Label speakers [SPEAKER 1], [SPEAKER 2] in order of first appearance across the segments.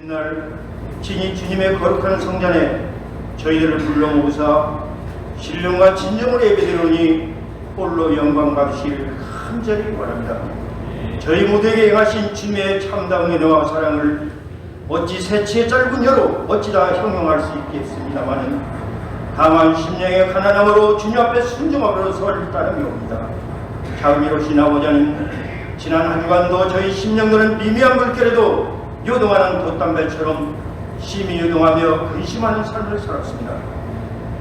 [SPEAKER 1] 옛날 진이 주님의 거룩한 성전에 저희들을 불러 모으사 신령과 진정으로 예배드리오니 홀로 영광 받으시길 간절히 원합니다. 저희 모두에게 행하신 주님의 참다운 은혜와 사랑을 어찌 세치의 짧은 혀로 어찌다 형용할 수 있겠습니다마는 다만 심령의 가난함으로 주님 앞에 순종함으로 설 따름이 옵니다. 자비로우신 아버지 하나님, 지난 한 주간도 저희 심령들은 미미한 물결에도 요동하는 돛담배처럼 심히 요동하며 근심하는 삶을 살았습니다.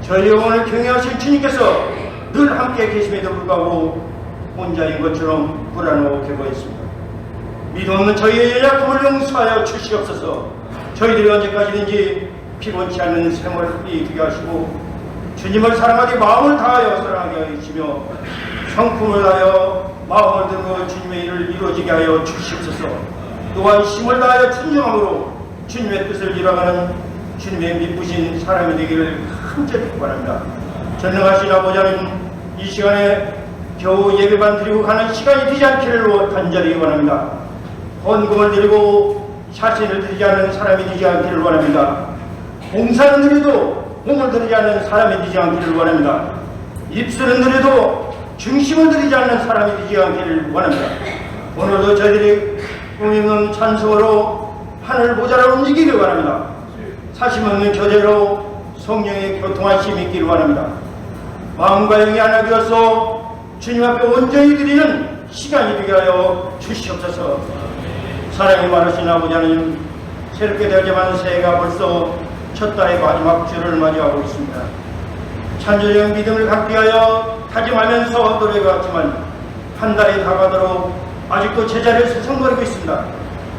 [SPEAKER 1] 저희 영혼을 경외하신 주님께서 늘 함께 계심에도 불구하고 혼자인 것처럼 불안하고 괴로워했습니다. 믿음 없는 저희의 연약함을 용서하여 주시옵소서. 저희들이 언제까지든지 피곤치 않는 생활을 이기게 하시고 주님을 사랑하되 마음을 다하여 사랑하게 하여 주시며 성품을 다하여 마음을 들고 주님의 일을 이루어지게 하여 주시옵소서. 또한 힘을 다하여 순종함으로 주님의 뜻을 이뤄가는 주님의 미쁘신 사람이 되기를 간절히 바랍니다. 전능하신 아버지 하나님, 이 시간에 겨우 예배만 드리고 가는 시간이 되지 않기를 간절히 원합니다. 헌금을 드리고 사신을 드리지 않는 사람이 되지 않기를 원합니다. 봉사는 드려도 몸을 드리지 않는 사람이 되지 않기를 원합니다. 입술은 드려도 중심을 드리지 않는 사람이 되지 않기를 원합니다. 오늘도 저희들이 꿈있는 찬송으로 하늘 보좌를 움직이기를 원합니다. 사심 없는 교제로 성령의 교통하심이 있기를 원합니다. 마음과 영이 하나 되어서 주님 앞에 온전히 드리는 시간이 되게 하여 주시옵소서. 사랑이 많으신 아버지 하나님, 새롭게 되어야만 새해가 벌써 첫 달의 마지막 주를 맞이하고 있습니다. 찬조적 믿음을 갖게 하여 다짐하면서 노래해왔지만 한 달이 다가도록 아직도 제자리에 서성거리고 있습니다.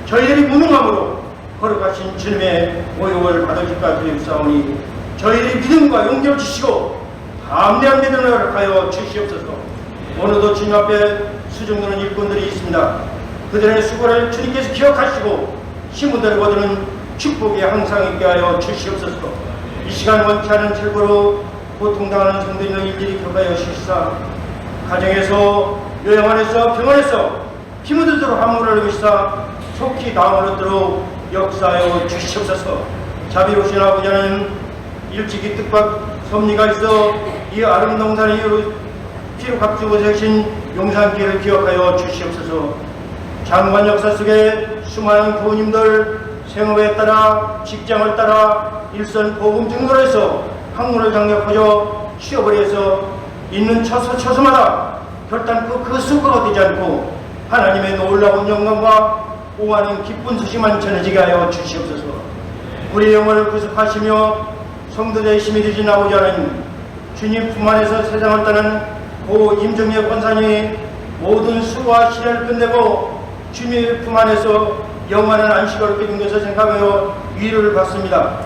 [SPEAKER 1] 저희들이 무능함으로 거룩하신 주님의 모욕을 받으실까 두렵사오니 저희들이 믿음과 용기를 주시고 담대한 믿음을 하여 주시옵소서. 오늘도 주님 앞에 수종드는 일꾼들이 있습니다. 그들의 수고를 주님께서 기억하시고 힘을 거두는 축복이 항상 있게 하여 주시옵소서. 이 시간 원치 않은 질고로 고통당하는 성도님을 일일이 격하여 주시사 가정에서 요양 안에서 병원에서 피 묻도록 함물을 흘리시사 속히 다음을 얻도록 역사하여 주시옵소서. 자비로우신 아버지 하나님, 일찍이 뜻밖 섭리가 있어 이 아름다운 산을 피로 값주고 세우신 용산길을 기억하여 주시옵소서. 장관 역사 속에 수많은 교우님들 생업에 따라 직장을 따라 일선 복음 증거에서 학문을 장려하여 취업을 해서 있는 처소마다 결단코 그 수고가 되지 않고 하나님의 놀라운 영광과 오하는 기쁜 소식만 전해지게 하여 주시옵소서. 우리 영혼을 구속하시며 성도들의 힘이 되신 아버지 하나님, 주님 품 안에서 세상을 떠난 고 임종혁 권사님이 모든 수고와 시련을 끝내고 주님의 품 안에서 영원한 안식을 얻게 된 것을 생각하여 위로를 받습니다.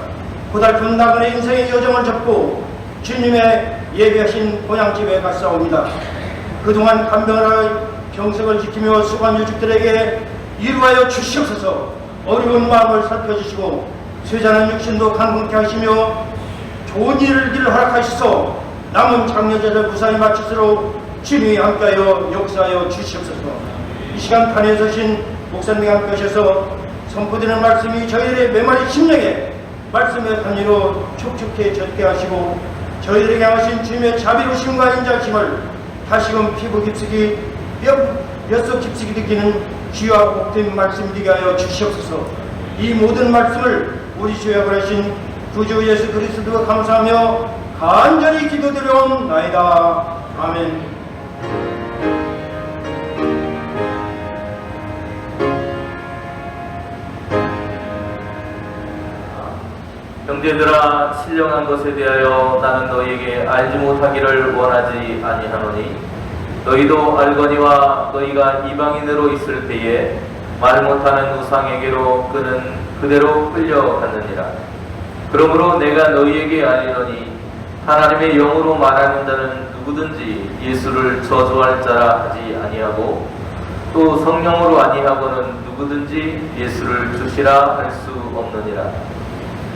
[SPEAKER 1] 고달픈 나그네 인생의 여정을 접고 주님의 예비하신 본향집에 갔사옵니다. 그동안 간병하여 병석을 지키며 수고한 유족들에게 이루하여 주시옵소서. 어려운 마음을 살펴주시고 쇠잔한 육신도 강건케 하시며 좋은 일을 허락하시소. 남은 장려자를 무사히 마치도록 주님이 함께하여 역사하여 주시옵소서. 이 시간 판에 서신 목사님이 함께 하셔서 선포되는 말씀이 저희들의 메마리 심령에 말씀의 단위로 촉촉해 젖게 하시고 저희들에게 향하신 주님의 자비로우심과 인자하심을 다시금 피부 깊숙이 뼛속 깊숙이 느끼는 귀와 복된 말씀 되게 하여 주시옵소서. 이 모든 말씀을 우리 주여 그러신 구주 예수 그리스도가 감사하며 간절히 기도드려옵나이다. 아멘.
[SPEAKER 2] 형제들아, 신령한 것에 대하여 나는 너희에게 알지 못하기를 원하지 아니하노니 너희도 알거니와 너희가 이방인으로 있을 때에 말 못하는 우상에게로 그는 그대로 끌려갔느니라. 그러므로 내가 너희에게 알리노니 하나님의 영으로 말하는 자는 누구든지 예수를 저주할 자라 하지 아니하고 또 성령으로 아니하고는 누구든지 예수를 주시라 할 수 없느니라.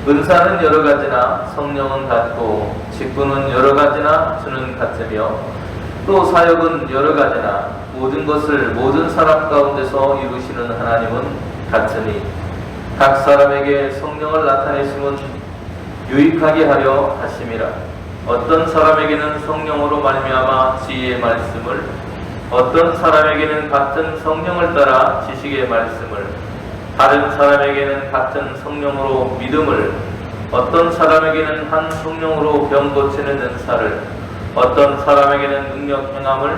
[SPEAKER 2] 은사는 여러 가지나 성령은 같고 직분은 여러 가지나 주는 같으며 또 사역은 여러 가지나 모든 것을 모든 사람 가운데서 이루시는 하나님은 같으니 각 사람에게 성령을 나타내심은 유익하게 하려 하심이라. 어떤 사람에게는 성령으로 말미암아 지혜의 말씀을, 어떤 사람에게는 같은 성령을 따라 지식의 말씀을, 다른 사람에게는 같은 성령으로 믿음을, 어떤 사람에게는 한 성령으로 병 고치는 은사를, 어떤 사람에게는 능력 행함을,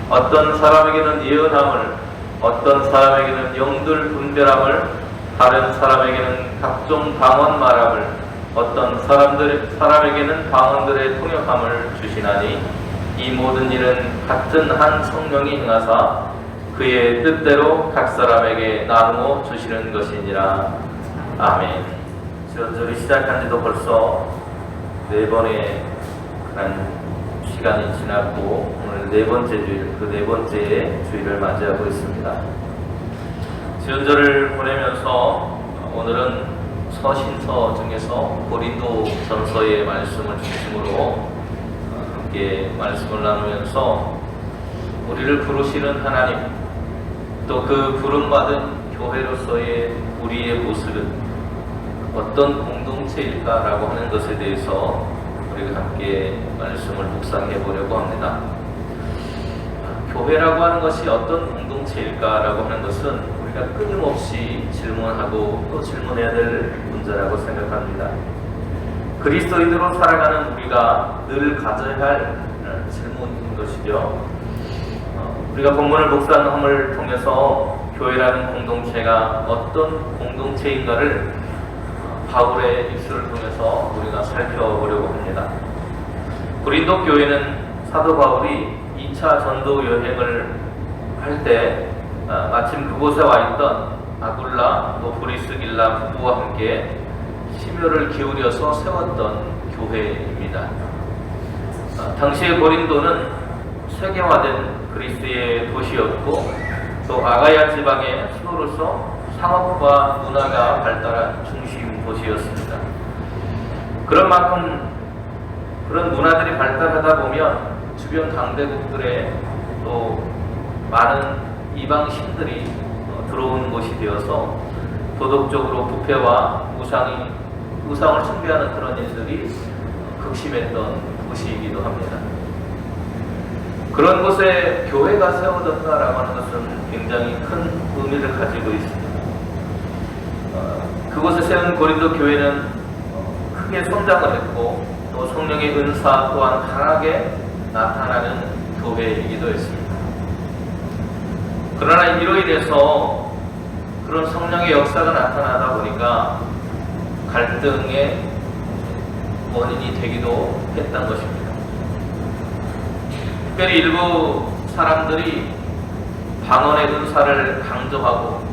[SPEAKER 2] 어떤 사람에게는 예언함을, 어떤 사람에게는 영들 분별함을, 다른 사람에게는 각종 방언 말함을, 어떤 사람에게는 방언들의 통역함을 주시나니 이 모든 일은 같은 한 성령이 행하사 그의 뜻대로 각 사람에게 나누어 주시는 것이니라. 아멘. 지원절이 시작한 지도 벌써 4번의 그런 시간이 지났고 오늘 4번째 주일, 그 4번째 주일을 맞이하고 있습니다. 지원절을 보내면서 오늘은 서신서 중에서 고린도 전서의 말씀을 중심으로 함께 말씀을 나누면서 우리를 부르시는 하나님, 또 그 부름받은 교회로서의 우리의 모습은 어떤 공동체일까라고 하는 것에 대해서 우리가 함께 말씀을 묵상해 보려고 합니다. 교회라고 하는 것이 어떤 공동체일까라고 하는 것은 우리가 끊임없이 질문하고 또 질문해야 될 문제라고 생각합니다. 그리스도인으로 살아가는 우리가 늘 가져야 할 질문인 것이죠. 우리가 본문을 묵상함을 통해서 교회라는 공동체가 어떤 공동체인가를 바울의 입술을 통해서 우리가 살펴보려고 합니다. 고린도 교회는 사도 바울이 2차 전도 여행을 할 때 마침 그곳에 와 있던 아굴라 또 브리스길라 부부와 함께 심혈을 기울여서 세웠던 교회입니다. 당시의 고린도는 세계화된 그리스의 도시였고 또 아가야 지방의 수도로서 상업과 문화가 발달한 중심 도시였습니다. 그런 만큼 그런 문화들이 발달하다 보면 주변 강대국들의 또 많은 이방 신들이 들어온 곳이 되어서 도덕적으로 부패와 우상을 숭배하는 그런 일들이 극심했던 곳이기도 합니다. 그런 곳에 교회가 세워졌다라고 하는 것은 굉장히 큰 의미를 가지고 있습니다. 그곳에 세운 고린도 교회는 크게 성장을 했고 또 성령의 은사 또한 강하게 나타나는 교회이기도 했습니다. 그러나 이로 인해서 그런 성령의 역사가 나타나다 보니까 갈등의 원인이 되기도 했던 것입니다. 특별히 일부 사람들이 방언의 은사를 강조하고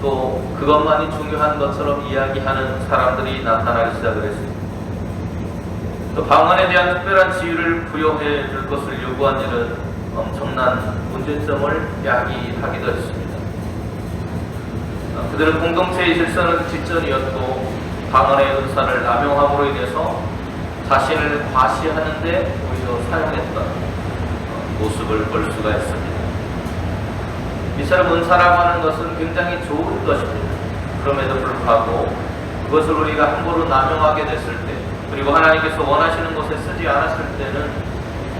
[SPEAKER 2] 또 그것만이 중요한 것처럼 이야기하는 사람들이 나타나기 시작을 했습니다. 또 방언에 대한 특별한 지위를 부여해 줄 것을 요구한 일은 엄청난 문제점을 야기하기도 했습니다. 그들은 공동체의 질서는 뒷전이었고 방언의 은사를 남용함으로 인해서 자신을 과시하는 데 오히려 사용했던 모습을 볼 수가 있습니다. 이처럼 은사라고 하는 것은 굉장히 좋은 것입니다. 그럼에도 불구하고 그것을 우리가 함부로 남용하게 됐을 때 그리고 하나님께서 원하시는 곳에 쓰지 않았을 때는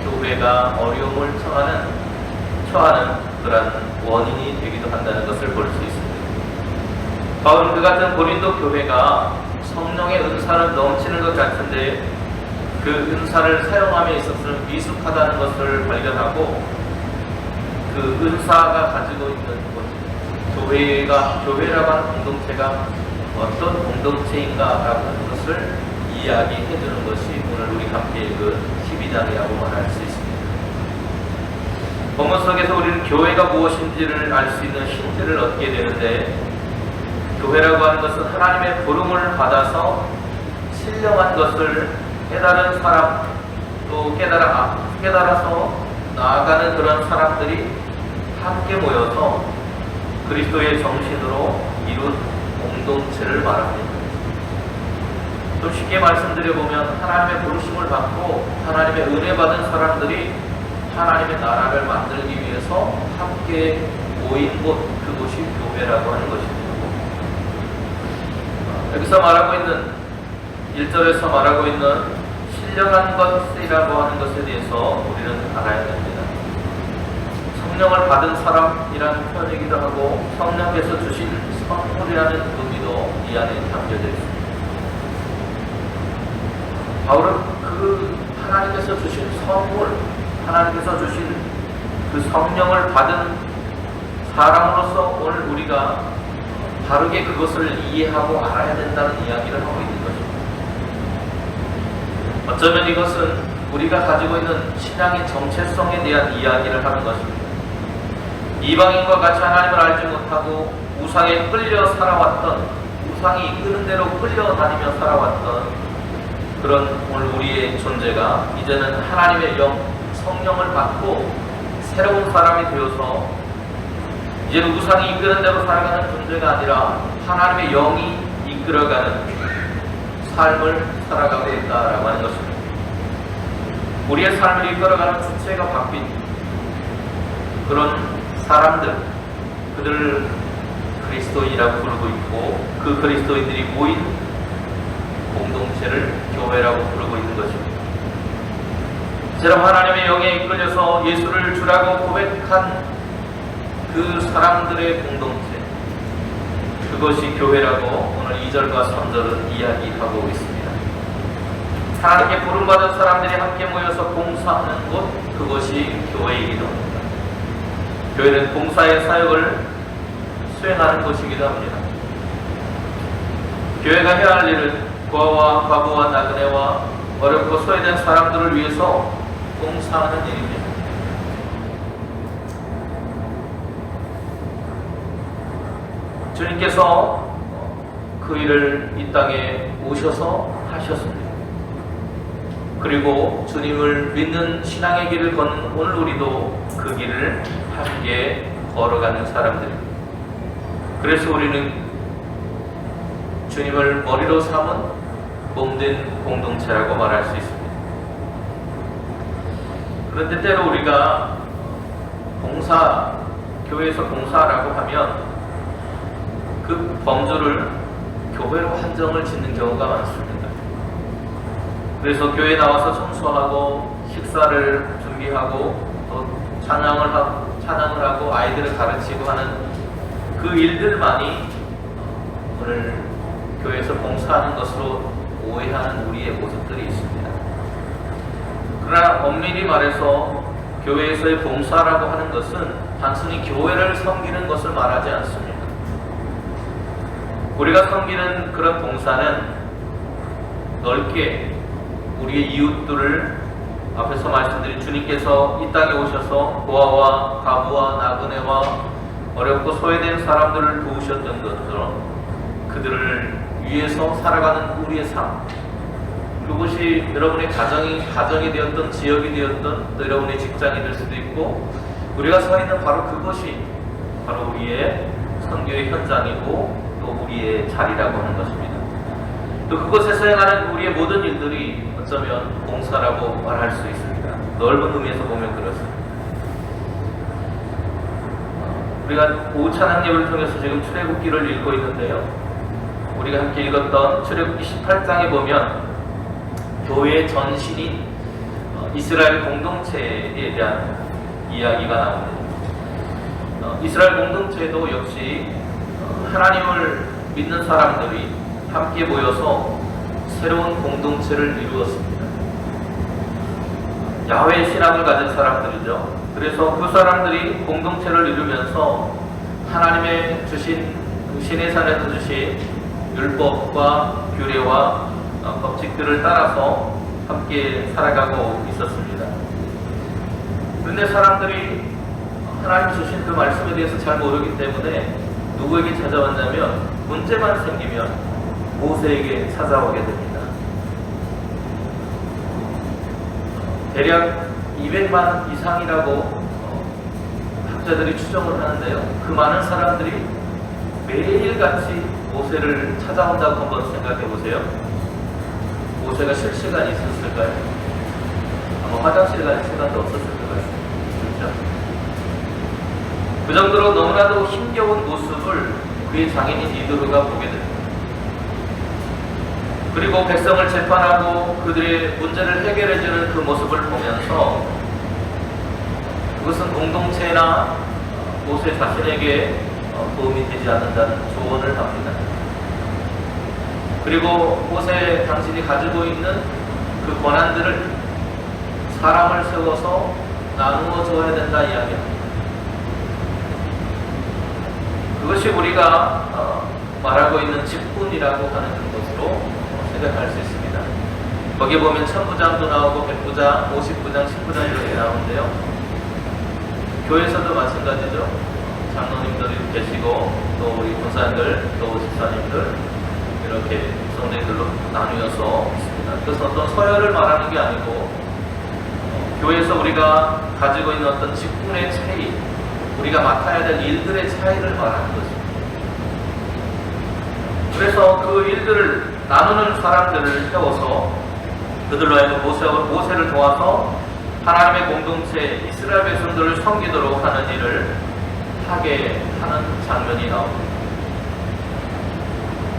[SPEAKER 2] 교회가 어려움을 처하는 그런 원인이 되기도 한다는 것을 볼 수 있습니다. 바울은 그 같은 고린도 교회가 성령의 은사는 넘치는 것 같은데 그 은사를 사용함에 있어서는 미숙하다는 것을 발견하고 그 은사가 가지고 있는 교회라고 하는 공동체가 어떤 공동체인가라고 하는 것을 이야기해 주는 것이 오늘 우리 함께 읽은 12장이라고 말할 수 있습니다. 본문 속에서 우리는 교회가 무엇인지를 알 수 있는 힌트를 얻게 되는데 교회라고 하는 것은 하나님의 부름을 받아서 신령한 것을 깨달은 사람 또 깨달아서 나아가는 그런 사람들이 함께 모여서 그리스도의 정신으로 이룬 공동체를 말합니다. 좀 쉽게 말씀드려보면 하나님의 부르심을 받고 하나님의 은혜 받은 사람들이 하나님의 나라를 만들기 위해서 함께 모인 곳, 그곳이 교회라고 하는 것입니다. 여기서 말하고 있는 1절에서 말하고 있는 신령한 것이라고 하는 것에 대해서 우리는 알아야 됩니다. 성령을 받은 사람이라는 표현이기도 하고 성령께서 주신 선물이라는 의미도 이 안에 담겨져 있습니다. 바울은 그 하나님께서 주신 선물, 하나님께서 주신 그 성령을 받은 사람으로서 오늘 우리가 바르게 그것을 이해하고 알아야 된다는 이야기를 하고 있는 것입니다. 어쩌면 이것은 우리가 가지고 있는 신앙의 정체성에 대한 이야기를 하는 것입니다. 이방인과 같이 하나님을 알지 못하고 우상에 끌려 살아왔던, 우상이 이끄는 대로 끌려다니며 살아왔던 그런 오늘 우리의 존재가 이제는 하나님의 영, 성령을 받고 새로운 사람이 되어서 이제 우상이 이끄는 대로 살아가는 존재가 아니라 하나님의 영이 이끌어가는 삶을 살아가고 있다라고 하는 것입니다. 우리의 삶을 이끌어가는 주체가 바뀐 그런 사람들, 그들을 그리스도인이라고 부르고 있고 그 그리스도인들이 모인 공동체를 교회라고 부르고 있는 것입니다. 이처럼 하나님의 영에 이끌려서 예수를 주라고 고백한 그 사람들의 공동체, 그것이 교회라고 오늘 2절과 3절은 이야기하고 있습니다. 하나님께 부름받은 사람들이 함께 모여서 봉사하는 곳, 그것이 교회이기도 합니다. 교회는 봉사의 사역을 수행하는 곳이기도 합니다. 교회가 해야 할 일은 고아와 과부와 나그네와 어렵고 소외된 사람들을 위해서 봉사하는 일입니다. 주님께서 그 일을 이 땅에 오셔서 하셨습니다. 그리고 주님을 믿는 신앙의 길을 걷는 오늘 우리도 그 길을 함께 걸어가는 사람들입니다. 그래서 우리는 주님을 머리로 삼은 몸된 공동체라고 말할 수 있습니다. 그런데 때로 우리가 교회에서 봉사라고 하면 그 범주를 교회로 한정을 짓는 경우가 많습니다. 그래서 교회에 나와서 청소하고 식사를 준비하고 또 찬양을 하고 아이들을 가르치고 하는 그 일들만이 오늘 교회에서 봉사하는 것으로 오해하는 우리의 모습들이 있습니다. 그러나 엄밀히 말해서 교회에서의 봉사라고 하는 것은 단순히 교회를 섬기는 것을 말하지 않습니다. 우리가 섬기는 그런 봉사는 넓게 우리의 이웃들을 앞에서 말씀드린 주님께서 이 땅에 오셔서 고아와 과부와 나그네와 어렵고 소외된 사람들을 도우셨던 것처럼 그들을 위해서 살아가는 우리의 삶, 그것이 여러분의 가정이 되었던, 지역이 되었던, 또 여러분의 직장이 될 수도 있고, 우리가 서 있는 바로 그것이 바로 우리의 선교의 현장이고 또 우리의 자리라고 하는 것입니다. 또 그곳에서 행하는 우리의 모든 일들이 어쩌면 봉사라고 말할 수 있습니다. 넓은 의미에서 보면 그렇습니다. 우리가 오후 찬양예배를 통해서 지금 출애굽기를 읽고 있는데요. 우리가 함께 읽었던 출애굽기 18장에 보면 교회의 전신인 이스라엘 공동체에 대한 이야기가 나옵니다. 이스라엘 공동체도 역시 하나님을 믿는 사람들이 함께 모여서 새로운 공동체를 이루었습니다. 야훼 신앙을 가진 사람들이죠. 그래서 그 사람들이 공동체를 이루면서 하나님의 주신 시내산에서 주신 율법과 규례와 법칙들을 따라서 함께 살아가고 있었습니다. 그런데 사람들이 하나님 주신 그 말씀에 대해서 잘 모르기 때문에 누구에게 찾아왔냐면 문제만 생기면 모세에게 찾아오게 됩니다. 대략 200만 이상이라고 학자들이 추정을 하는데요. 그 많은 사람들이 매일같이 모세를 찾아온다고 한번 생각해 보세요. 모세가 쉴 시간이 있었을까요? 아마 화장실 갈 시간도 없었을 것 같습니다. 그렇죠? 그 정도로 너무나도 힘겨운 모습을 그의 장인인 이도르가 보게 됩니다. 그리고 백성을 재판하고 그들의 문제를 해결해주는 그 모습을 보면서 그것은 공동체나 모세 자신에게 도움이 되지 않는다는 조언을 합니다. 그리고 모세 당신이 가지고 있는 그 권한들을 사람을 세워서 나누어 줘야 된다 이야기합니다. 그것이 우리가 말하고 있는 직분이라고 하는 것으로 생각할 수 있습니다. 거기에 보면 천부장도 나오고 백부장, 50부장, 10부장 이렇게 나오는데요. 교회에서도 마찬가지죠. 장로님들이 계시고 또 우리 권사님들, 또 집사님들 이렇게 성도들로 나누어서 있습니다. 그래서 어떤 서열을 말하는 게 아니고 교회에서 우리가 가지고 있는 어떤 직분의 차이, 우리가 맡아야 될 일들의 차이를 말하는 것입니다. 그래서 그 일들을 나누는 사람들을 세워서 그들로 하여금 모세를 도와서 하나님의 공동체 이스라엘 백성들을 섬기도록 하는 일을 하게 하는 장면이 나옵니다.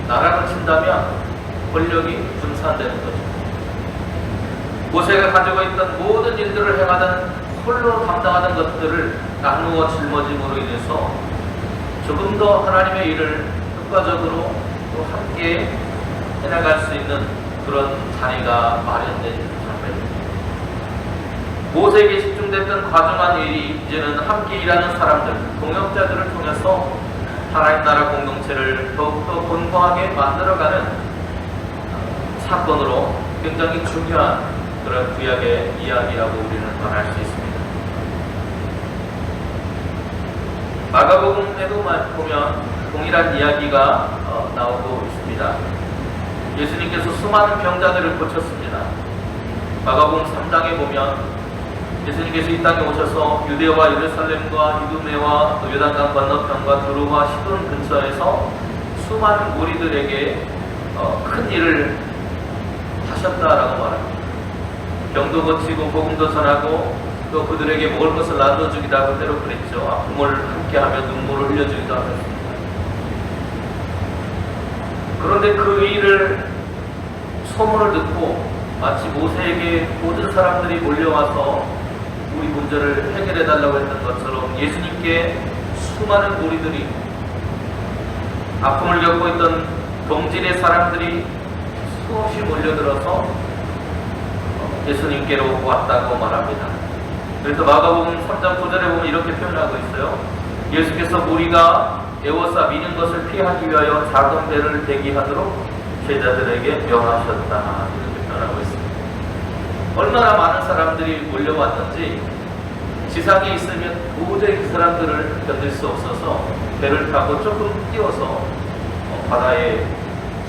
[SPEAKER 2] 나라로 친다면 권력이 분산되는 거죠. 모세가 가지고 있던 모든 일들을 행하던 홀로 담당하던 것들을 나누어 짊어짐으로 인해서 조금 더 하나님의 일을 효과적으로 또 함께 해나갈 수 있는 그런 자리가 마련된 장면입니다. 모세에게 집중됐던 과중한 일이 이제는 함께 일하는 사람들, 동역자들을 통해서 하나님 나라 공동체를 더욱더 건강하게 만들어가는 사건으로 굉장히 중요한 그런 구약의 이야기라고 우리는 말할 수 있습니다. 마가복음에도 보면 동일한 이야기가 나오고 있습니다. 예수님께서 수많은 병자들을 고쳤습니다. 마가복음 3장에 보면 예수님께서 이 땅에 오셔서 유대와 예루살렘과 이두메와 또 요단강 건너편과 두루와 시돈 근처에서 수많은 무리들에게 큰 일을 하셨다라고 말합니다. 병도 고치고 복음도 전하고 또 그들에게 먹을 것을 나눠주기도 그대로 그랬죠. 아픔을 함께하며 눈물을 흘려주기도 하셨습니다. 그런데 그 일을 소문을 듣고 마치 모세에게 모든 사람들이 몰려와서 우리 문제를 해결해달라고 했던 것처럼 예수님께 수많은 무리들이 아픔을 겪고 있던 동질의 사람들이 수없이 몰려들어서 예수님께로 왔다고 말합니다. 그래서 마가복음 3장 9절에 보면 이렇게 표현하고 있어요. 예수께서 무리가 애워싸 미는 것을 피하기 위하여 작은 배를 대기하도록 제자들에게 명하셨다. 이렇게 표현하고 있습니다. 얼마나 많은 사람들이 몰려왔는지 지상에 있으면 도저히 그 사람들을 견딜 수 없어서 배를 타고 조금 띄워서 바다에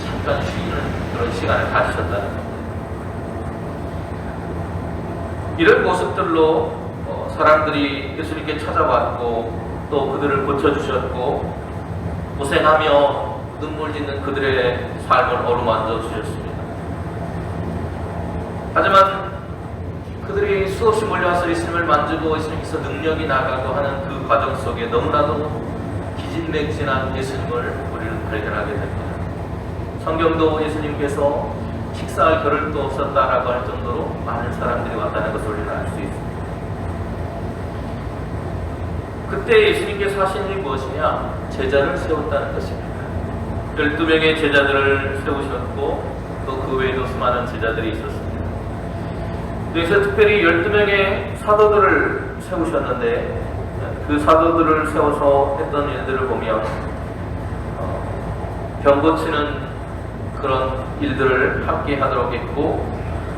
[SPEAKER 2] 잠깐 쉬는 그런 시간을 가지셨다는 겁니다. 이런 모습들로 사람들이 예수님께 찾아왔고 또 그들을 고쳐주셨고 고생하며 눈물 짓는 그들의 삶을 어루만져 주셨습니다. 하지만 그들이 수없이 몰려와서 예수님을 만지고 예수님께서 능력이 나가고 하는 그 과정 속에 너무나도 기진맥진한 예수님을 우리는 발견하게 됩니다. 성경도 예수님께서 식사할 겨를도 없었다라고 할 정도로 많은 사람들이 왔다는 것을 우리는 알 수 있습니다. 그때 예수님께서 하신 일이 무엇이냐? 제자를 세웠다는 것입니다. 12명의 제자들을 세우셨고 또 그 외에도 수많은 제자들이 있었습니다. 여기서 특별히 12명의 사도들을 세우셨는데 그 사도들을 세워서 했던 일들을 보면 병 고치는 그런 일들을 함께 하도록 했고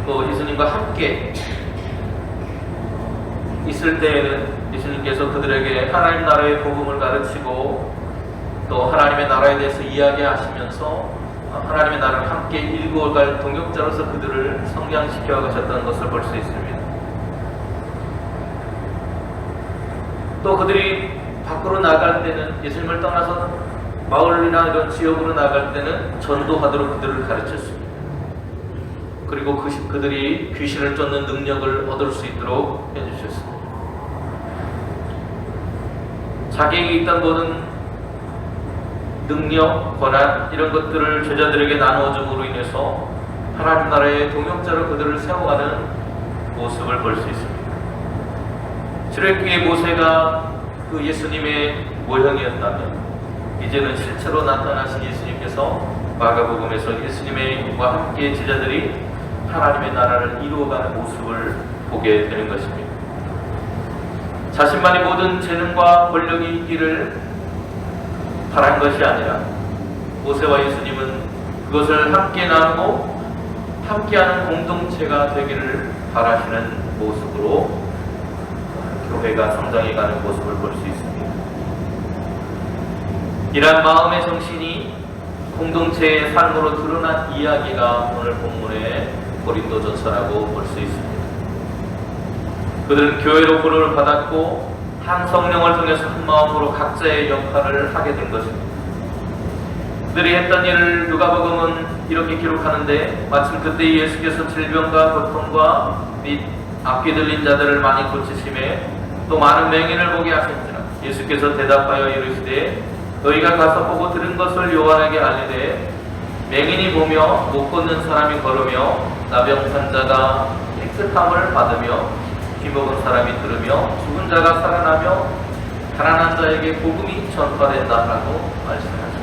[SPEAKER 2] 또 예수님과 함께 있을 때에는 예수님께서 그들에게 하나님 나라의 복음을 가르치고 또 하나님의 나라에 대해서 이야기하시면서 하나님의 나라를 함께 일구어갈 동역자로서 그들을 성장시켜 가셨다는 것을 볼 수 있습니다. 또 그들이 밖으로 나갈 때는 예수님을 떠나서 마을이나 이런 지역으로 나갈 때는 전도하도록 그들을 가르쳤습니다. 그리고 그들이 귀신을 쫓는 능력을 얻을 수 있도록 해주셨습니다. 자기에게 있던 모든 능력, 권한 이런 것들을 제자들에게 나누어줌으로 인해서 하나님 나라의 동역자로 그들을 세워가는 모습을 볼 수 있습니다. 출애굽기의 모세가 그 예수님의 모형이었다면 이제는 실제로 나타나신 예수님께서 마가복음에서 예수님과 함께 제자들이 하나님의 나라를 이루어가는 모습을 보게 되는 것입니다. 자신만이 모든 재능과 권력이 있기를 바란 것이 아니라 모세와 예수님은 그것을 함께 나누고 함께하는 공동체가 되기를 바라시는 모습으로 교회가 성장해가는 모습을 볼 수 있습니다. 이러한 마음의 정신이 공동체의 삶으로 드러난 이야기가 오늘 본문의 고린도전서라고 볼 수 있습니다. 그들은 교회로 부름을 받았고 한 성령을 통해서 한 마음으로 각자의 역할을 하게 된 것입니다. 그들이 했던 일을 누가복음은 이렇게 기록하는데 마침 그때 예수께서 질병과 고통과 및 앞귀 들린 자들을 많이 고치심에 또 많은 맹인을 보게 하셨지라. 예수께서 대답하여 이르시되 너희가 가서 보고 들은 것을 요한에게 알리되 맹인이 보며 못 걷는 사람이 걸으며 나병 환자가 깨끗함을 받으며 귀먹은 사람이 들으며 죽은 자가 살아나며 가난한 자에게 복음이 전파된다라고 말씀하십니다.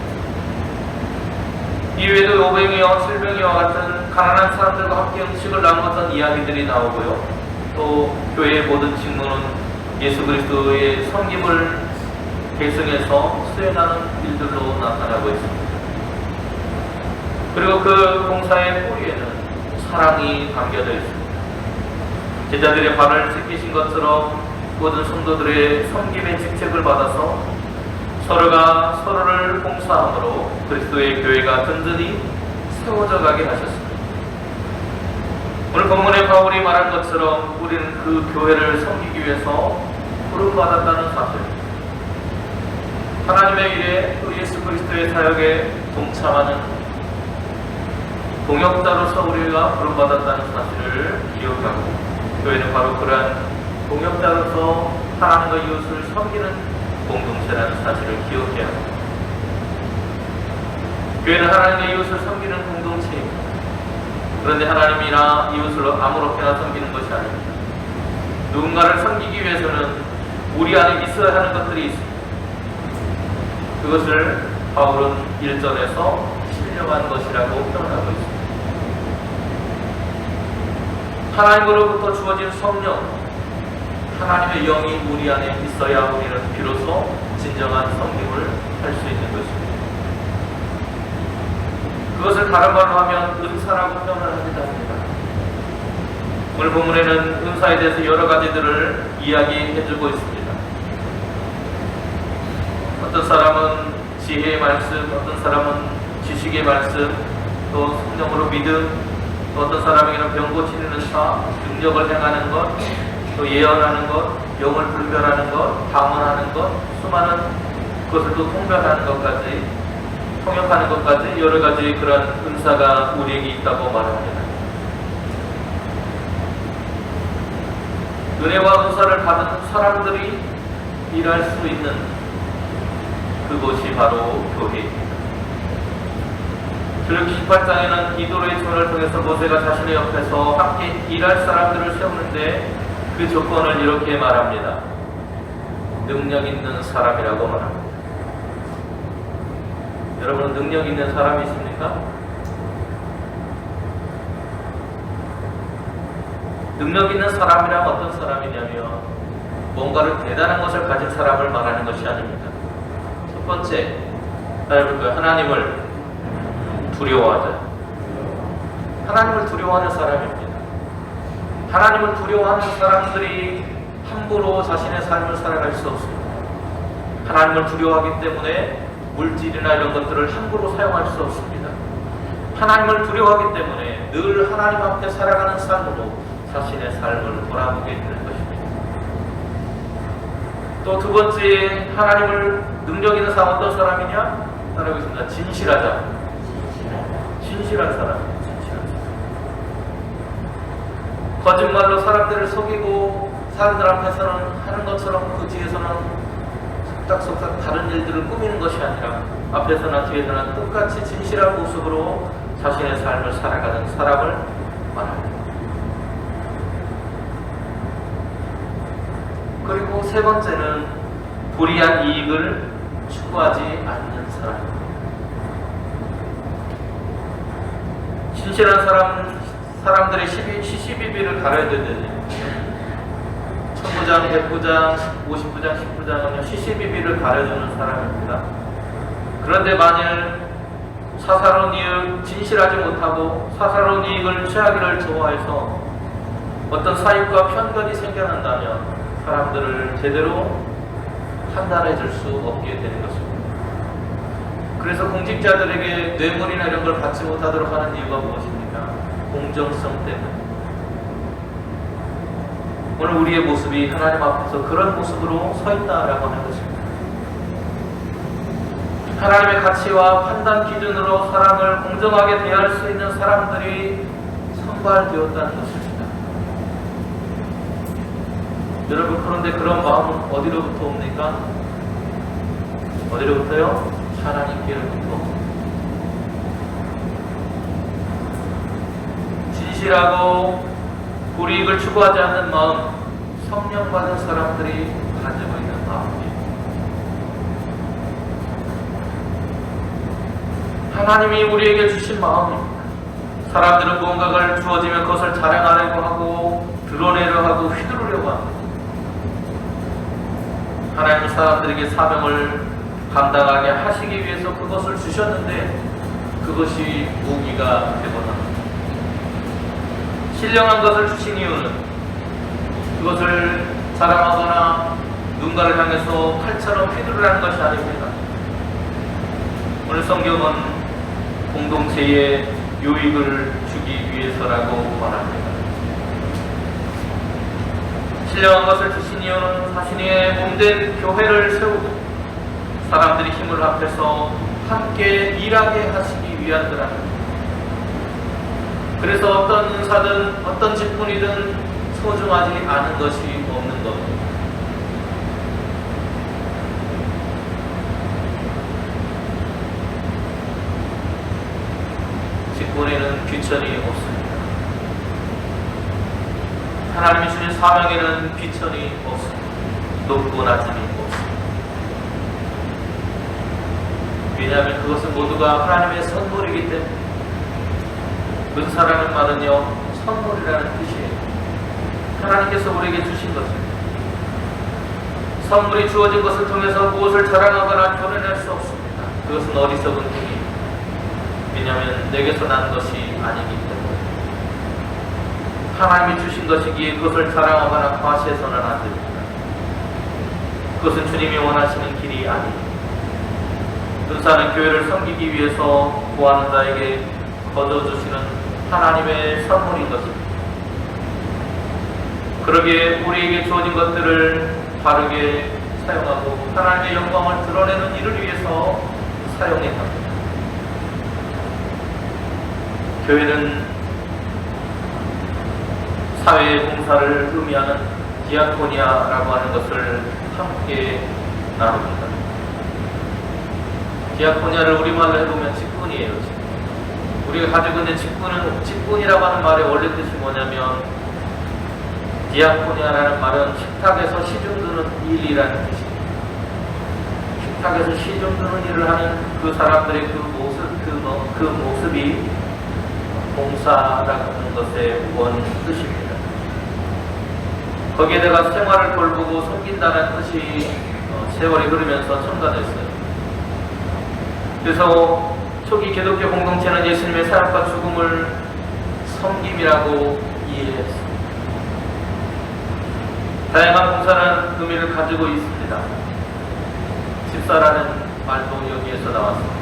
[SPEAKER 2] 이외에도 오병이와 질병이와 같은 가난한 사람들과 함께 음식을 나누었던 이야기들이 나오고요. 또 교회의 모든 직무는 예수 그리스도의 섬김을 계승해서 수행하는 일들로 나타나고 있습니다. 그리고 그 봉사의 뿌리에는 사랑이 담겨져 있습니다. 제자들의 발을 찢기신 것처럼 모든 성도들의 섬김의 직책을 받아서 서로가 서로를 봉사함으로 그리스도의 교회가 든든히 세워져 가게 하셨습니다. 오늘 본문에 바울이 말한 것처럼 우리는 그 교회를 섬기기 위해서 부름받았다는 사실, 하나님의 일에 또 예수 그리스도의 사역에 동참하는 동역자로서 우리가 부름받았다는 사실을 기억하고 교회는 바로 그러한 동역자로서 하나님과 이웃을 섬기는 공동체라는 사실을 기억해야 합니다. 교회는 하나님과 이웃을 섬기는 공동체입니다. 그런데 하나님이나 이웃을 아무렇게나 섬기는 것이 아닙니다. 누군가를 섬기기 위해서는 우리 안에 있어야 하는 것들이 있습니다. 그것을 바울은 1절에서 신령한 것이라고 표현하고 있습니다. 하나님으로부터 주어진 성령, 하나님의 영이 우리 안에 있어야 우리는 비로소 진정한 섬김을 할 수 있는 것입니다. 그것을 다른 말로 하면 은사라고 표현을 하기도 합니다. 오늘 본문에는 은사에 대해서 여러 가지들을 이야기해주고 있습니다. 어떤 사람은 지혜의 말씀, 어떤 사람은 지식의 말씀, 또 성령으로 믿음, 또 어떤 사람에게는 병 고치는 은사, 능력을 행하는 것, 또 예언하는 것, 영을 분별하는 것, 방언하는 것, 수많은 그것을 또 통변하는 것까지, 통역하는 것까지 여러 가지 그런 은사가 우리에게 있다고 말합니다. 은혜와 은사를 받은 사람들이 일할 수 있는 그곳이 바로 교회입니다. 출애굽기 18장에는 기도로의 조언을 통해서 모세가 자신의 옆에서 함께 일할 사람들을 세우는데 그 조건을 이렇게 말합니다. 능력 있는 사람이라고 말합니다. 여러분, 능력 있는 사람이 있습니까? 능력 있는 사람이란 어떤 사람이냐면 뭔가를 대단한 것을 가진 사람을 말하는 것이 아닙니다. 첫 번째, 따라해볼까요? 하나님을 두려워하자. 하나님을 두려워하는 사람입니다. 하나님을 두려워하는 사람들이 함부로 자신의 삶을 살아갈 수 없습니다. 하나님을 두려워하기 때문에 물질이나 이런 것들을 함부로 사용할 수 없습니다. 하나님을 두려워하기 때문에 늘 하나님 앞에 살아가는 삶으로 자신의 삶을 돌아보게 되는 것입니다. 또 두 번째, 하나님을 능력 있는 사람 어떤 사람이냐? 따라하겠습니다. 진실하자. 진실한 사람입니다. 진실한 사람. 거짓말로 사람들을 속이고 사람들 앞에서는 하는 것처럼 그 뒤에서는 속닥속닥 다른 일들을 꾸미는 것이 아니라 앞에서나 뒤에서나 똑같이 진실한 모습으로 자신의 삶을 살아가는 사람을 말합니다. 그리고 세 번째는 불이한 이익을 추구하지 않는 사람입니다. 신실한 사람들의 시시비비를 가려야 되는데, 천부장, 백부장, 50부장, 10부장은요 시시비비를 가려주는 사람입니다. 그런데 만일 사사로운 이익, 진실하지 못하고 사사로운 이익을 취하기를 좋아해서 어떤 사익과 편견이 생겨난다면 사람들을 제대로 판단해 줄 수 없게 되는 것입니다. 그래서 공직자들에게 뇌물이나 이런 걸 받지 못하도록 하는 이유가 무엇입니까? 공정성 때문에. 오늘 우리의 모습이 하나님 앞에서 그런 모습으로 서 있다라고 하는 것입니다. 하나님의 가치와 판단 기준으로 사람을 공정하게 대할 수 있는 사람들이 선발되었다는 것입니다. 여러분, 그런데 그런 마음은 어디로부터 옵니까? 어디로부터요? 하나님께로부터. 진실하고 불이익을 추구하지 않는 마음, 성령 받은 사람들이 가지고 있는 마음입니다. 하나님이 우리에게 주신 마음입니다. 사람들은 무언가를 주어지면 그것을 자랑하려고 하고 드러내려 하고 휘두르려고 합니다. 하나님은 사람들에게 사명을 감당하게 하시기 위해서 그것을 주셨는데 그것이 무기가 되거나 신령한 것을 주신 이유는 그것을 자랑하거나 누군가를 향해서 칼처럼 휘두르라는 것이 아닙니다. 오늘 성경은 공동체에 유익을 주기 위해서라고 말합니다. 신령한 것을 주신 이유는 자신의 몸된 교회를 세우고 사람들이 힘을 합해서 함께 일하게 하시기 위함이라는. 그래서 어떤 은사든 어떤 직분이든 소중하지 않은 것이 없는 겁니다. 직분에는 귀천이 없습니다. 하나님이 주신 사명에는 귀천이 없습니다. 높고 낮음이 없습니다. 왜냐하면 그것은 모두가 하나님의 선물이기 때문에. 은사라는 말은요, 선물이라는 뜻이에요. 하나님께서 우리에게 주신 것입니다. 선물이 주어진 것을 통해서 무엇을 자랑하거나 드러낼 수 없습니다. 그것은 어리석은 행위입니다. 왜냐하면 내게서 난 것이 아니기 때문에. 하나님이 주신 것이기에 그것을 자랑하거나 과시해서는 안 됩니다. 그것은 주님이 원하시는 길이 아닙니다. 은사는 교회를 섬기기 위해서 구하는 자에게 거둬주시는 하나님의 선물인 것입니다. 그러기에 우리에게 주어진 것들을 바르게 사용하고 하나님의 영광을 드러내는 일을 위해서 사용해야 합니다. 교회는 사회의 봉사를 의미하는 디아코니아라고 하는 것을 함께 나눕니다. 디아코니아를 우리말로 해보면 직분이에요. 우리가 가지고 있는 직분이라고 하는 말의 원래 뜻이 뭐냐면, 디아코니아라는 말은 식탁에서 시중드는 일이라는 뜻입니다. 식탁에서 시중드는 일을 하는 그 사람들의 그 모습이 봉사라고 하는 것의 원 뜻입니다. 거기에다가 생활을 돌보고 섬긴다는 뜻이 세월이 흐르면서 첨가됐어요. 그래서 초기 기독교 공동체는 예수님의 사역과 죽음을 섬김이라고 이해했습니다. 다양한 봉사는 의미를 가지고 있습니다. 집사라는 말도 여기에서 나왔습니다.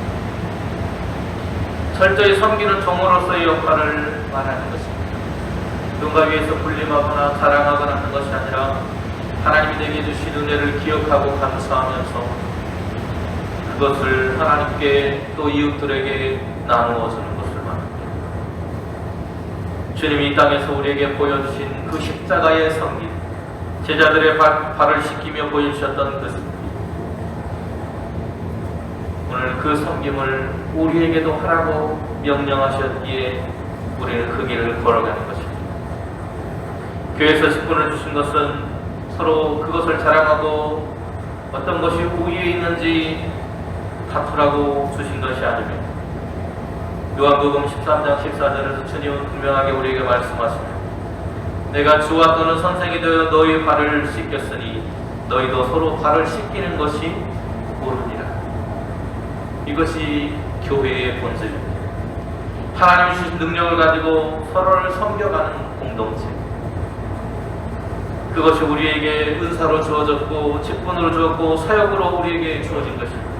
[SPEAKER 2] 철저히 섬기는 종으로서의 역할을 말하는 것입니다. 누군가 위해서 군림하거나 자랑하거나 하는 것이 아니라 하나님이 내게 주신 은혜를 기억하고 감사하면서 그것을 하나님께 또 이웃들에게 나누어 주는 것을 말합니다. 주님이 이 땅에서 우리에게 보여주신 그 십자가의 섬김, 제자들의 발을 씻기며 보여주셨던 그 섬김, 오늘 그 섬김을 우리에게도 하라고 명령하셨기에 우리는 그 길을 걸어가는 것입니다. 교회에서 직분을 주신 것은 서로 그것을 자랑하고 어떤 것이 우위에 있는지 다투라고 주신 것이 아니며, 요한복음 13장 14절에서 주님은 분명하게 우리에게 말씀하십니다. 내가 주와 또는 선생이 되어 너희 발을 씻겼으니 너희도 서로 발을 씻기는 것이 옳으니라. 이것이 교회의 본질입니다. 하나님이 주신 능력을 가지고 서로를 섬겨가는 공동체, 그것이 우리에게 은사로 주어졌고 직분으로 주었고 사역으로 우리에게 주어진 것입니다.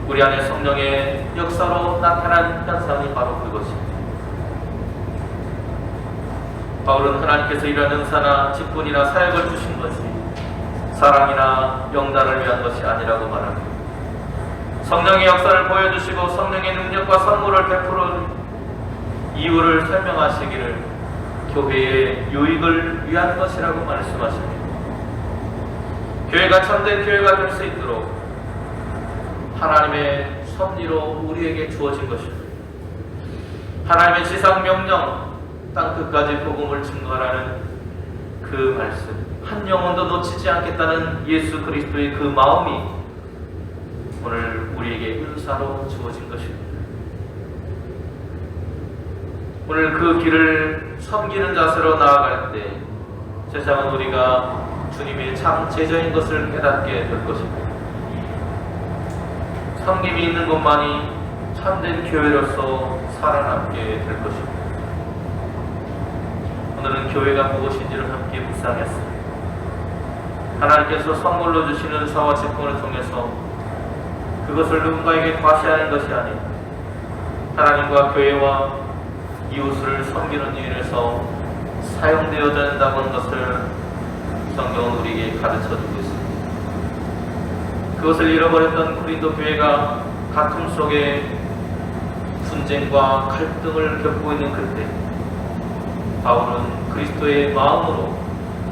[SPEAKER 2] 우리 안에 성령의 역사로 나타난 현상이 바로 그것입니다. 바울은 하나님께서 이러한 은사나 직분이나 사역을 주신 것이 사랑이나 영달을 위한 것이 아니라고 말합니다. 성령의 역사를 보여주시고 성령의 능력과 선물을 베풀어 이유를 설명하시기를 교회의 유익을 위한 것이라고 말씀하십니다. 교회가 참된 교회가 될 수 있도록 하나님의 섭리로 우리에게 주어진 것입니다. 하나님의 지상 명령, 땅 끝까지 복음을 증거하라는 그 말씀, 한 영혼도 놓치지 않겠다는 예수 그리스도의 그 마음이 오늘 우리에게 은사로 주어진 것입니다. 오늘 그 길을 섬기는 자세로 나아갈 때 세상은 우리가 주님의 참 제자인 것을 깨닫게 될 것입니다. 섬김이 있는 것만이 참된 교회로서 살아남게 될 것입니다. 오늘은 교회가 무엇인지를 함께 묵상했습니다. 하나님께서 선물로 주신 은사와 직분을 통해서 그것을 누군가에게 과시하는 것이 아닌 하나님과 교회와 이웃을 섬기는 일에서 사용되어야 된다는 것을 성경은 우리에게 가르쳐주고 있습니다. 그것을 잃어버렸던 고린도 교회가 다툼 속에 분쟁과 갈등을 겪고 있는 그때 바울은 그리스도의 마음으로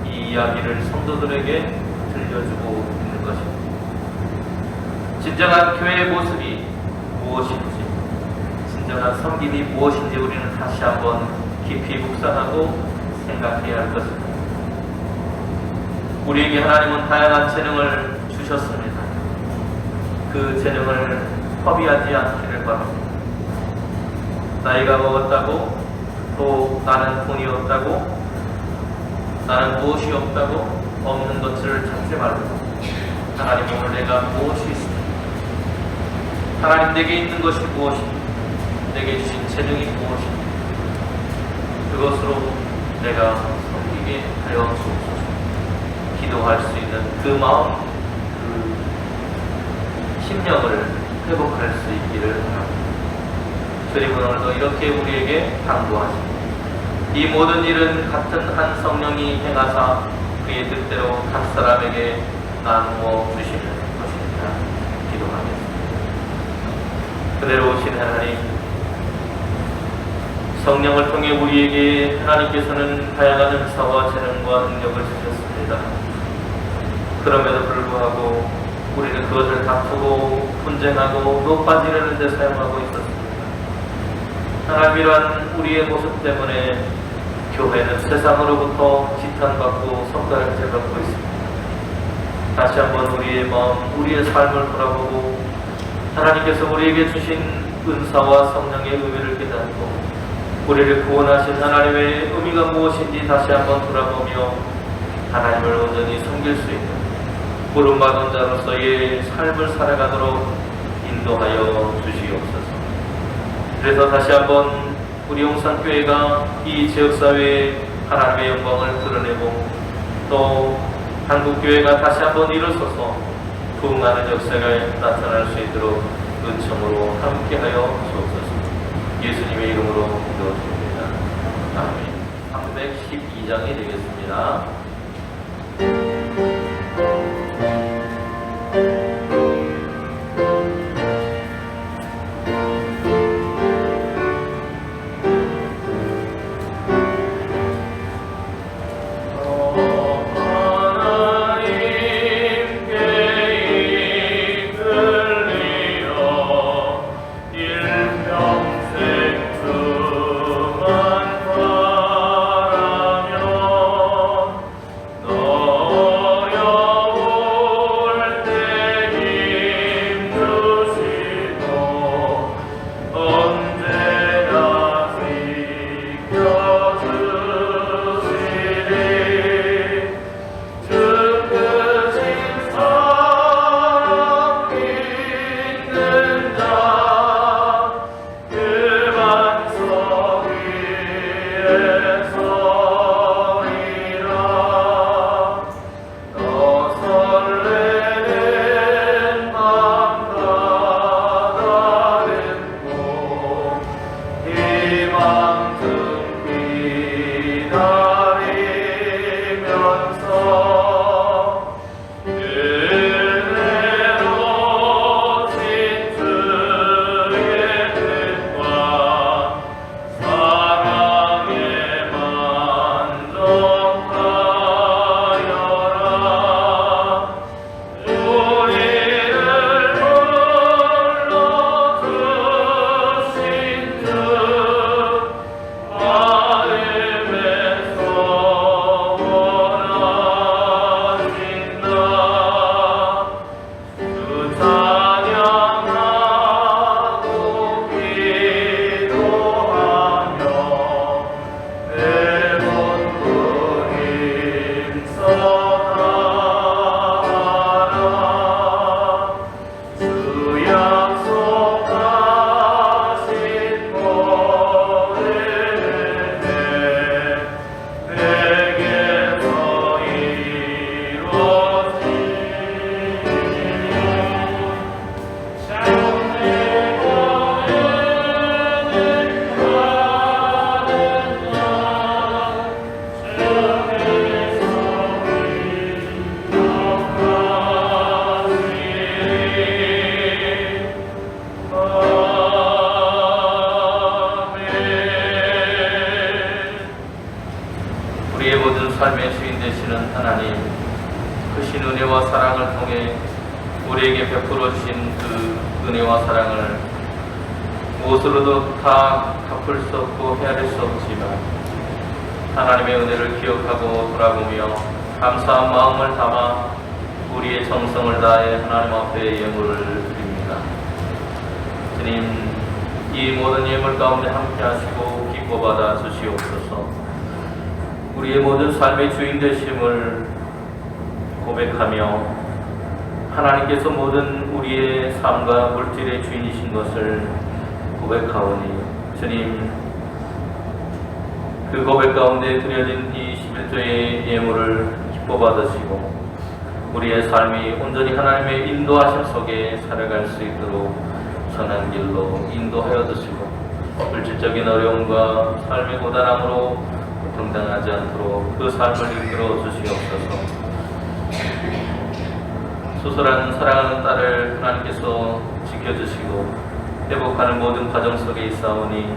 [SPEAKER 2] 이 이야기를 성도들에게 들려주고 있는 것입니다. 진정한 교회의 모습이 무엇인지, 진정한 섬김이 무엇인지 우리는 다시 한번 깊이 묵상하고 생각해야 할 것입니다. 우리에게 하나님은 다양한 재능을 주셨습니다. 그 재능을 허비하지 않기를 바랍니다. 나이가 먹었다고, 또 나는 돈이 없다고, 나는 무엇이 없다고 없는 것을 찾지 말고 하나님 오늘 내가 무엇이 있습니까? 하나님 내게 있는 것이 무엇입니까? 내게 주신 재능이 무엇입니까? 그것으로 내가 섬기게 하여 주옵소서. 기도할 수 있는 그 마음, 그 심령을 회복할 수 있기를 바랍니다. 주님은 오늘도 이렇게 우리에게 당부하십니다. 이 모든 일은 같은 한 성령이 행하사 그의 뜻대로 각 사람에게 나누어 주시는 것입니다. 기도하겠습니다. 그대로 오신 하나님, 성령을 통해 우리에게 하나님께서는 다양한 은사와 재능과 능력을 주셨습니다. 그럼에도 불구하고 우리는 그것을 다투고 분쟁하고 높아지려는 데 사용하고 있었습니다. 하나님, 이러한 우리의 모습 때문에 교회는 세상으로부터 지탄받고 손가락질 받고 있습니다. 다시 한번 우리의 마음, 우리의 삶을 돌아보고 하나님께서 우리에게 주신 은사와 성령의 의미를 깨닫고 우리를 구원하신 하나님의 의미가 무엇인지 다시 한번 돌아보며 하나님을 온전히 섬길 수 있는 부름받은 자로서의 삶을 살아가도록 인도하여 주시옵소서. 그래서 다시 한번 우리 용산교회가 이 지역사회에 하나님의 영광을 드러내고 또 한국교회가 다시 한번 일어서서 부흥하는 역사가 나타날 수 있도록 은총으로 함께하여 주옵소서. 예수님의 이름으로 기도드립니다. 아멘. 312장이 되겠습니다.
[SPEAKER 3] 하나님께 이끌리어 일평
[SPEAKER 2] 하나님, 크신 은혜와 사랑을 통해 우리에게 베풀어 주신 그 은혜와 사랑을 무엇으로도 다 갚을 수 없고 헤아릴 수 없지만 하나님의 은혜를 기억하고 돌아보며 감사한 마음을 담아 우리의 정성을 다해 하나님 앞에 예물을 드립니다. 주님, 이 모든 예물 가운데 함께 하시고 기뻐 받아 주시옵소서. 우리의 모든 삶의 주인 되심을 고백하며 하나님께서 모든 우리의 삶과 물질의 주인이신 것을 고백하오니 주님, 그 고백 가운데 드려진 이 11조의 예물을 기뻐 받으시고 우리의 삶이 온전히 하나님의 인도하심 속에 살아갈 수 있도록 선한 길로 인도하여 주시고 물질적인 어려움과 삶의 고단함으로 고통당하지 않도록 그 삶을 이끌어 주시옵소서. 소설한 사랑하는 딸을 하나님께서 지켜주시고 회복하는 모든 과정 속에 있사오니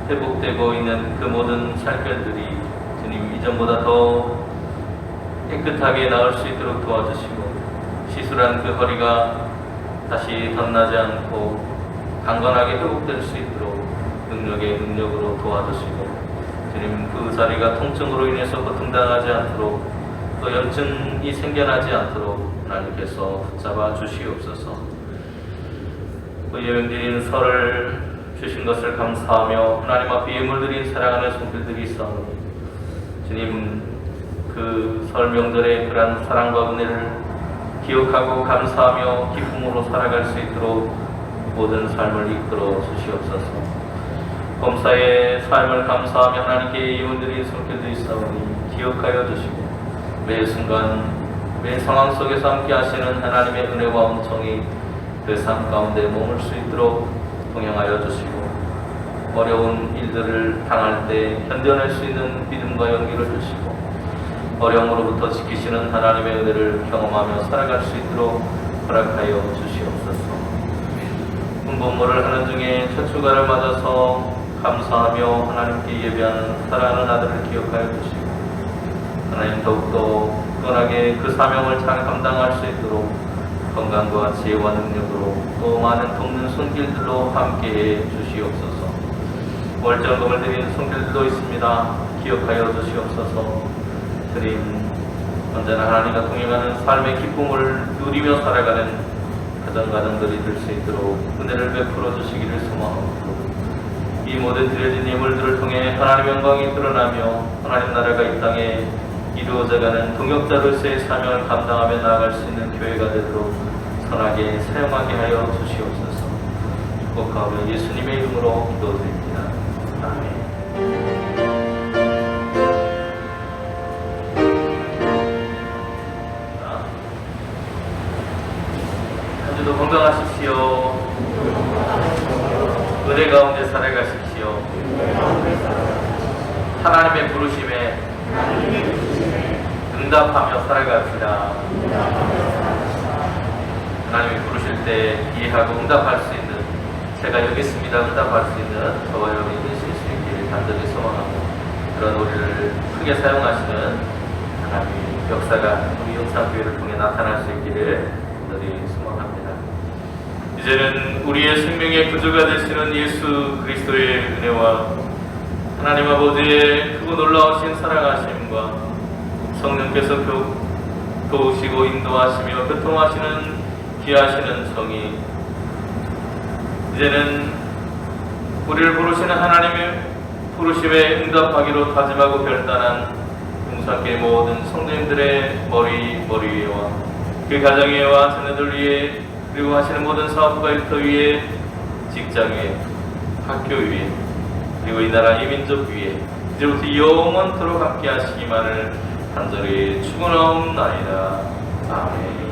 [SPEAKER 2] 회복되고 있는 그 모든 살결들이 주님 이전보다 더 깨끗하게 나을 수 있도록 도와주시고 시술한 그 허리가 다시 덧나지 않고 강건하게 회복될 수 있도록 능력의 능력으로 도와주시고 주님 그 자리가 통증으로 인해서 고통당하지 않도록 또 염증이 생겨나지 않도록 하나님께서 붙잡아 주시옵소서. 그 예명드린 설을 주신 것을 감사하며 하나님 앞에 예물드린 사랑하는 손길들이 있사오니 주님 그 설 명절의 그러한 사랑과 은혜를 기억하고 감사하며 기쁨으로 살아갈 수 있도록 모든 삶을 이끌어 주시옵소서. 범사의 삶을 감사하며 하나님께 예물드린 손길들이 있사오니 기억하여 주시고 매 순간 매 상황 속에서 함께 하시는 하나님의 은혜와 은총이 그 삶 가운데 머물 수 있도록 동행하여 주시고 어려운 일들을 당할 때 견뎌낼 수 있는 믿음과 용기를 주시고 어려움으로부터 지키시는 하나님의 은혜를 경험하며 살아갈 수 있도록 허락하여 주시옵소서. 군복무를 하는 중에 첫 휴가를 맞아서 감사하며 하나님께 예배하는 사랑하는 아들을 기억하여 주시고 하나님 더욱더 굳건하게 그 사명을 잘 감당할 수 있도록 건강과 지혜와 능력으로 또 많은 돕는 손길들로 함께해 주시옵소서. 월정금을 드리는 손길들도 있습니다. 기억하여 주시옵소서. 주님, 언제나 하나님과 동행하는 삶의 기쁨을 누리며 살아가는 가정들이 될 수 있도록 은혜를 베풀어 주시기를 소망하고 이 모든 드려진 예물들을 통해 하나님의 영광이 드러나며 하나님 나라가 이 땅에 이루어져가는 동역자로서의 사명을 감당하며 나아갈 수 있는 교회가 되도록 선하게 사용하게 하여 주시옵소서. 축복하며 예수님의 이름으로 기도드립니다. 아멘. 한 주도 건강하십시오. 은혜 가운데 살아가십시오. 하나님의 부르심에 응답하며 살아갑시다. 하나님이 부르실 때 이해하고 응답할 수 있는, 제가 여기 있습니다 응답할 수 있는 저와 여러분이 되실 수 있기를 간절히 소망하고 그런 우리를 크게 사용하시는 하나님의 역사가 우리 영상교회를 통해 나타날 수 있기를 간절히 소망합니다. 이제는 우리의 생명의 구주가 되시는 예수 그리스도의 은혜와 하나님 아버지의 크고 놀라우신 사랑하심과 성령께서 도우시고 인도하시며 교통하시는 귀하시는 성이 이제는 우리를 부르시는 하나님의 부르심에 응답하기로 다짐하고 결단한 용산교회 모든 성도님들의 머리 위에와 그 가정 위에와 자녀들 위에 그리고 하시는 모든 사업과 일터 위에 직장 위에 학교 위에 그리고 이 나라 이 민족 위에 이제부터 영원토록 함께 하시기만을 간절히 축원하옵나이다. 아멘.